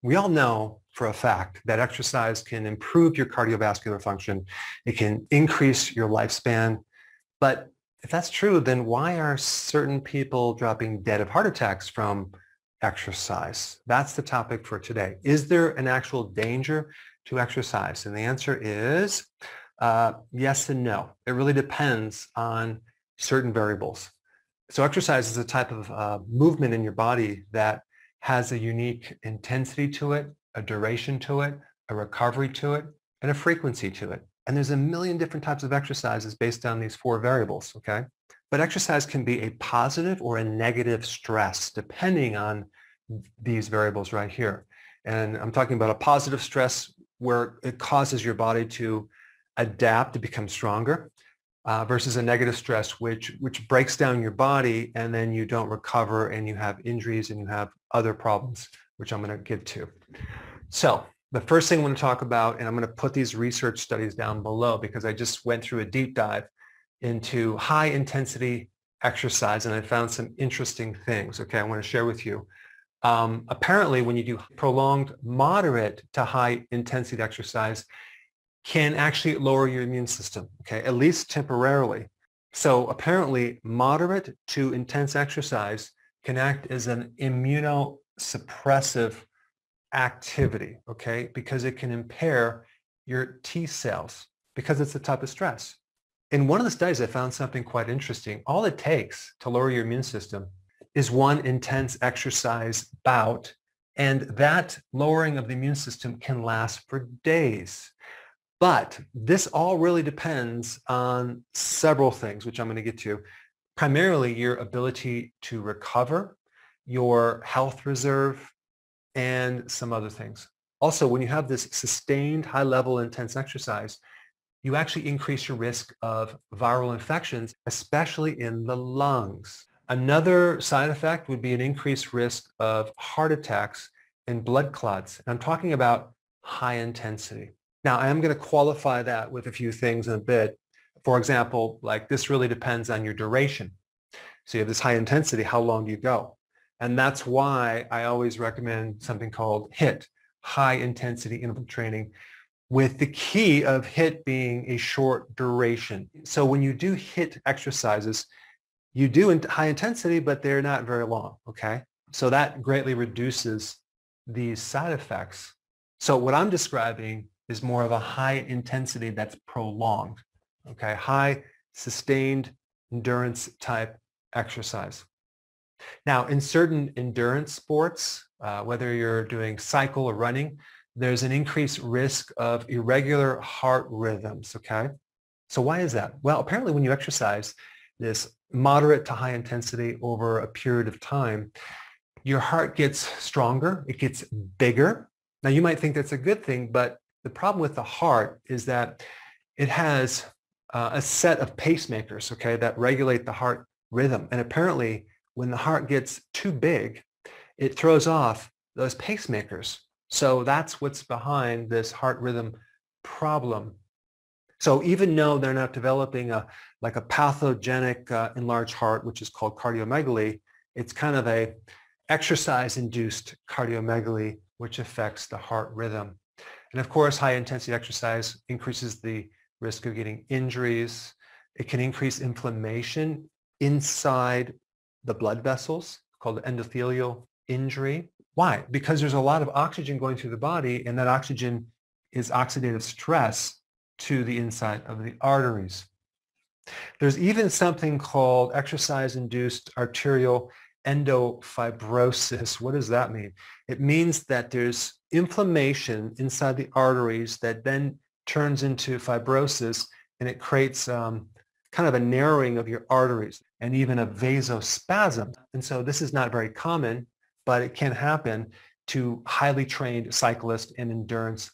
We all know for a fact that exercise can improve your cardiovascular function. It can increase your lifespan. But if that's true, then why are certain people dropping dead of heart attacks from exercise? That's the topic for today. Is there an actual danger to exercise? And the answer is yes and no. It really depends on certain variables. So exercise is a type of movement in your body that has a unique intensity to it, a duration to it, a recovery to it, and a frequency to it. And there's a million different types of exercises based on these 4 variables, okay? But exercise can be a positive or a negative stress depending on these variables right here. And I'm talking about a positive stress where it causes your body to adapt to become stronger versus a negative stress which breaks down your body and then you don't recover and you have injuries and you have other problems, which I'm going to get to. So the first thing I want to talk about, and I'm going to put these research studies down below because I just went through a deep dive into high intensity exercise and I found some interesting things, okay, I want to share with you. Apparently, when you do prolonged moderate to high intensity exercise, can actually lower your immune system, okay, at least temporarily. So apparently, moderate to intense exercise can act as an immunosuppressive activity, okay, because it can impair your T cells because it's a type of stress. In one of the studies, I found something quite interesting. All it takes to lower your immune system is one intense exercise bout, and that lowering of the immune system can last for days. But this all really depends on several things, which I'm going to get to. Primarily your ability to recover, your health reserve, and some other things. Also, when you have this sustained high-level intense exercise, you actually increase your risk of viral infections, especially in the lungs. Another side effect would be an increased risk of heart attacks and blood clots. And I'm talking about high intensity. Now, I am going to qualify that with a few things in a bit. For example, like this really depends on your duration. So you have this high intensity, how long do you go? And that's why I always recommend something called HIIT, high intensity interval training, with the key of HIIT being a short duration. So when you do HIIT exercises, you do in high intensity, but they're not very long, okay? So that greatly reduces these side effects. So what I'm describing is more of a high intensity that's prolonged, okay? High sustained endurance type exercise. Now, in certain endurance sports, whether you're doing cycle or running, there's an increased risk of irregular heart rhythms, okay? So why is that? Well, apparently when you exercise this moderate to high intensity over a period of time, your heart gets stronger, it gets bigger. Now you might think that's a good thing, but the problem with the heart is that it has a set of pacemakers, okay, that regulate the heart rhythm. And apparently when the heart gets too big, it throws off those pacemakers. So that's what's behind this heart rhythm problem. So even though they're not developing a pathogenic enlarged heart, which is called cardiomegaly, it's kind of a exercise-induced cardiomegaly, which affects the heart rhythm. And of course, high-intensity exercise increases the risk of getting injuries. It can increase inflammation inside the blood vessels, called endothelial injury. Why? Because there's a lot of oxygen going through the body, and that oxygen is oxidative stress to the inside of the arteries. There's even something called exercise-induced arterial endofibrosis. What does that mean? It means that there's inflammation inside the arteries that then turns into fibrosis, and it creates kind of a narrowing of your arteries and even a vasospasm. And so this is not very common, but it can happen to highly trained cyclists and endurance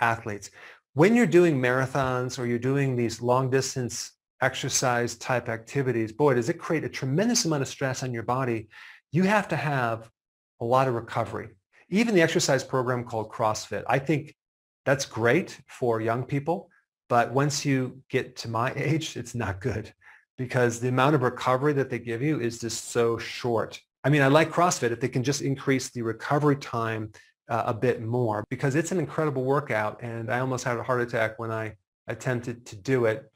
athletes. When you're doing marathons or you're doing these long distance exercise type activities, boy, does it create a tremendous amount of stress on your body. You have to have a lot of recovery. Even the exercise program called CrossFit, I think that's great for young people, but once you get to my age, it's not good because the amount of recovery that they give you is just so short. I mean, I like CrossFit if they can just increase the recovery time a bit more because it's an incredible workout, and I almost had a heart attack when I attempted to do it.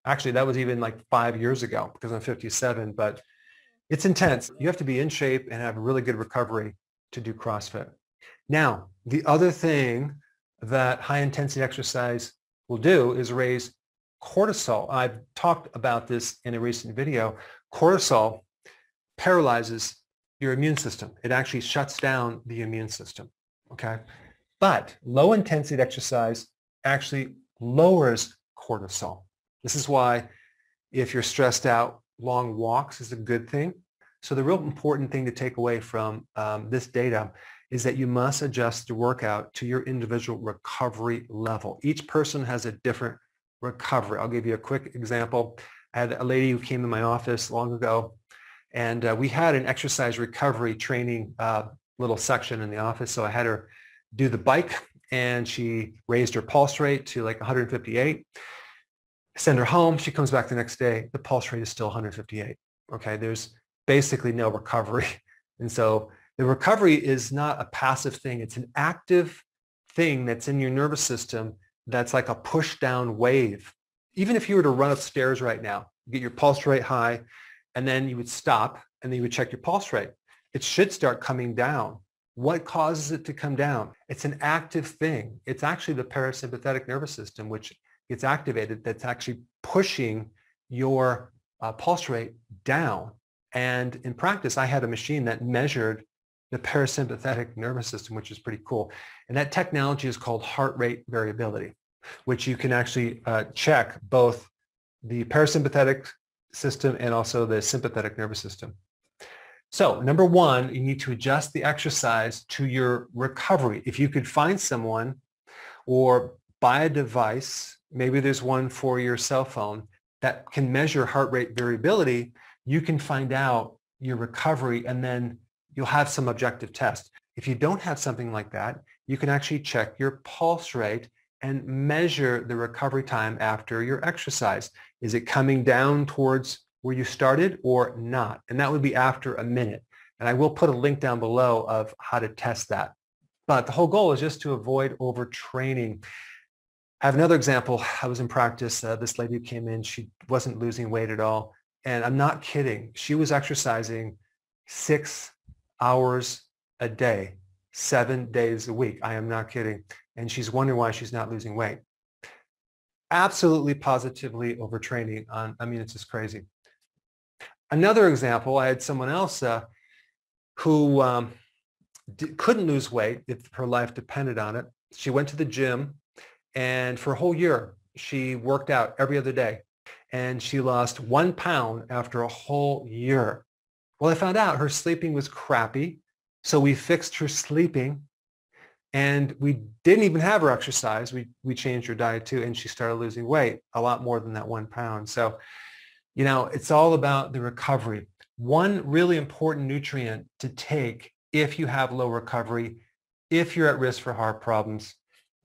Actually, that was even like 5 years ago because I'm 57, but it's intense. You have to be in shape and have a really good recovery to do CrossFit. Now, the other thing that high intensity exercise will do is raise cortisol. I've talked about this in a recent video. Cortisol paralyzes your immune system. It actually shuts down the immune system, okay? But low intensity exercise actually lowers cortisol. This is why if you're stressed out, long walks is a good thing. So the real important thing to take away from this data is that you must adjust the workout to your individual recovery level. Each person has a different recovery. I'll give you a quick example. I had a lady who came in my office long ago, and we had an exercise recovery training little section in the office. So I had her do the bike, and she raised her pulse rate to like 158. Send her home. She comes back the next day. The pulse rate is still 158. Okay, there's basically no recovery. And so the recovery is not a passive thing. It's an active thing that's in your nervous system that's like a push down wave. Even if you were to run upstairs right now, get your pulse rate high, and then you would stop and then you would check your pulse rate. It should start coming down. What causes it to come down? It's an active thing. It's actually the parasympathetic nervous system, which gets activated, that's actually pushing your pulse rate down. And in practice, I had a machine that measured the parasympathetic nervous system, which is pretty cool. And that technology is called heart rate variability, which you can actually check both the parasympathetic system and also the sympathetic nervous system. So number one, you need to adjust the exercise to your recovery. If you could find someone or buy a device, maybe there's one for your cell phone that can measure heart rate variability, you can find out your recovery, and then you'll have some objective test. If you don't have something like that, you can actually check your pulse rate and measure the recovery time after your exercise. Is it coming down towards where you started or not? And that would be after a minute. And I will put a link down below of how to test that. But the whole goal is just to avoid overtraining. I have another example. I was in practice. This lady who came in, she wasn't losing weight at all. And I'm not kidding. She was exercising 6 hours a day, 7 days a week. I am not kidding. And she's wondering why she's not losing weight. Absolutely, positively overtraining. It's just crazy. Another example, I had someone else who couldn't lose weight if her life depended on it. She went to the gym, and for a whole year, she worked out every other day. And she lost 1 pound after a whole year. Well, I found out her sleeping was crappy. So we fixed her sleeping, and we didn't even have her exercise. We changed her diet too, and she started losing weight, a lot more than that 1 pound. So, it's all about the recovery. One really important nutrient to take if you have low recovery, if you're at risk for heart problems,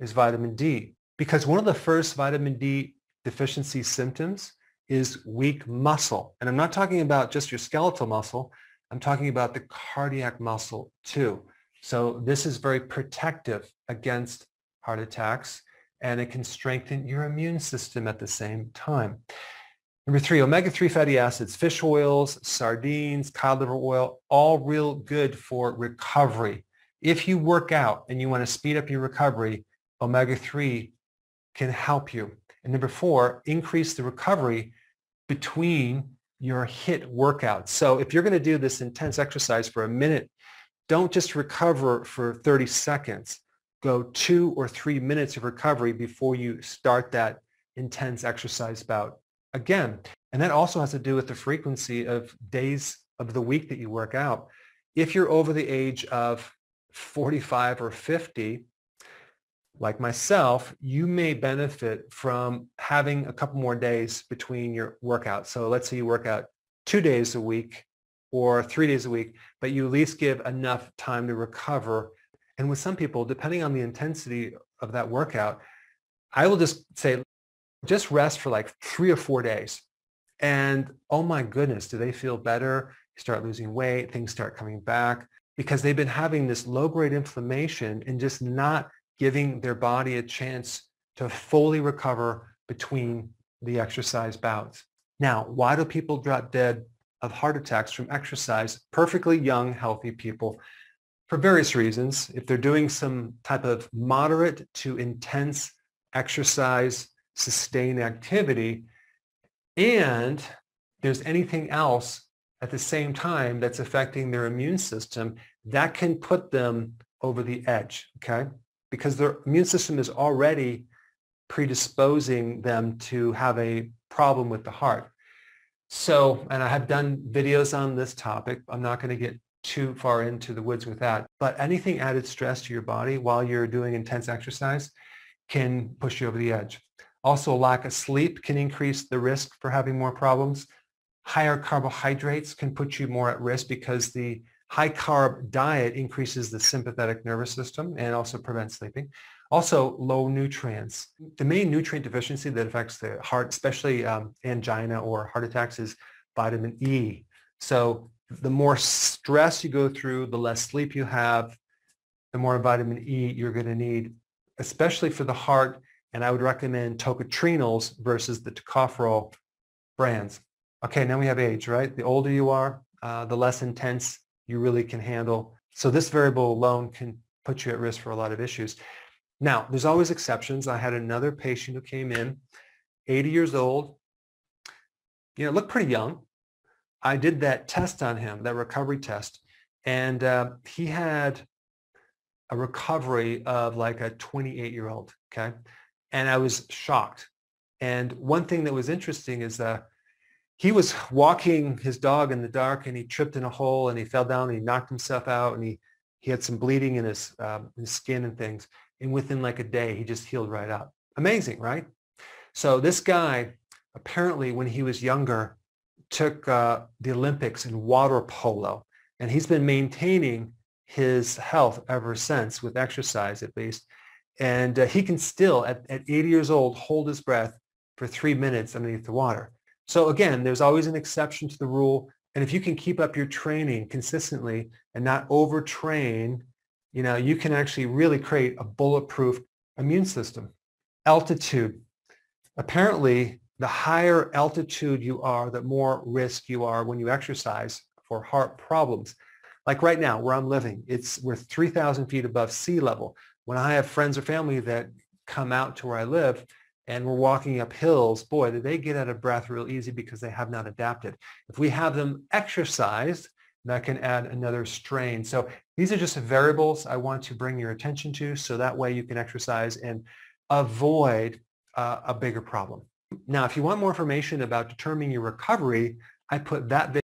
is vitamin D. Because one of the first vitamin D deficiency symptoms is weak muscle. And I'm not talking about just your skeletal muscle. I'm talking about the cardiac muscle too. So this is very protective against heart attacks, and it can strengthen your immune system at the same time. Number 3, omega-3 fatty acids, fish oils, sardines, cod liver oil, all real good for recovery. If you work out and you want to speed up your recovery, omega-3 can help you. And number 4, increase the recovery between your HIIT workouts. So if you're going to do this intense exercise for a minute, don't just recover for 30 seconds. Go 2 or 3 minutes of recovery before you start that intense exercise bout again. And that also has to do with the frequency of days of the week that you work out. If you're over the age of 45 or 50, like myself, you may benefit from having a couple more days between your workouts. So let's say you work out 2 days a week or 3 days a week, but you at least give enough time to recover. And with some people, depending on the intensity of that workout, I will just say, just rest for like 3 or 4 days. And oh my goodness, do they feel better? You start losing weight, things start coming back. because they've been having this low-grade inflammation and just not giving their body a chance to fully recover between the exercise bouts. Now, why do people drop dead of heart attacks from exercise? Perfectly young, healthy people, for various reasons. If they're doing some type of moderate to intense exercise, sustained activity, and there's anything else at the same time that's affecting their immune system, that can put them over the edge, okay? Because their immune system is already predisposing them to have a problem with the heart. So, and I have done videos on this topic. I'm not going to get too far into the woods with that, but anything added stress to your body while you're doing intense exercise can push you over the edge. Also, lack of sleep can increase the risk for having more problems. Higher carbohydrates can put you more at risk because the high carb diet increases the sympathetic nervous system and also prevents sleeping. Also, low nutrients. The main nutrient deficiency that affects the heart, especially angina or heart attacks, is vitamin E. So the more stress you go through, the less sleep you have, the more vitamin E you're going to need, especially for the heart. And I would recommend tocotrienols versus the tocopherol brands. Okay, now we have age, right? The older you are, the less intense you really can handle. So this variable alone can put you at risk for a lot of issues. Now, there's always exceptions. I had another patient who came in, 80 years old, looked pretty young. I did that test on him, that recovery test, and he had a recovery of like a 28-year-old, okay? And I was shocked. And one thing that was interesting is he was walking his dog in the dark and he tripped in a hole and he fell down and he knocked himself out and he had some bleeding in his skin and things. And within like a day, he just healed right up. Amazing, right? So this guy, apparently when he was younger, took the Olympics in water polo, and he's been maintaining his health ever since with exercise at least. And he can still, at 80 years old, hold his breath for 3 minutes underneath the water. So again, there's always an exception to the rule. And if you can keep up your training consistently and not overtrain, you can actually really create a bulletproof immune system. Altitude. Apparently, the higher altitude you are, the more risk you are when you exercise for heart problems. Like right now, where I'm living, we're 3,000 feet above sea level. When I have friends or family that come out to where I live and we're walking up hills, boy, do they get out of breath real easy because they have not adapted. If we have them exercised, that can add another strain. So these are just variables I want to bring your attention to, so that way you can exercise and avoid a bigger problem. Now, if you want more information about determining your recovery, I put that video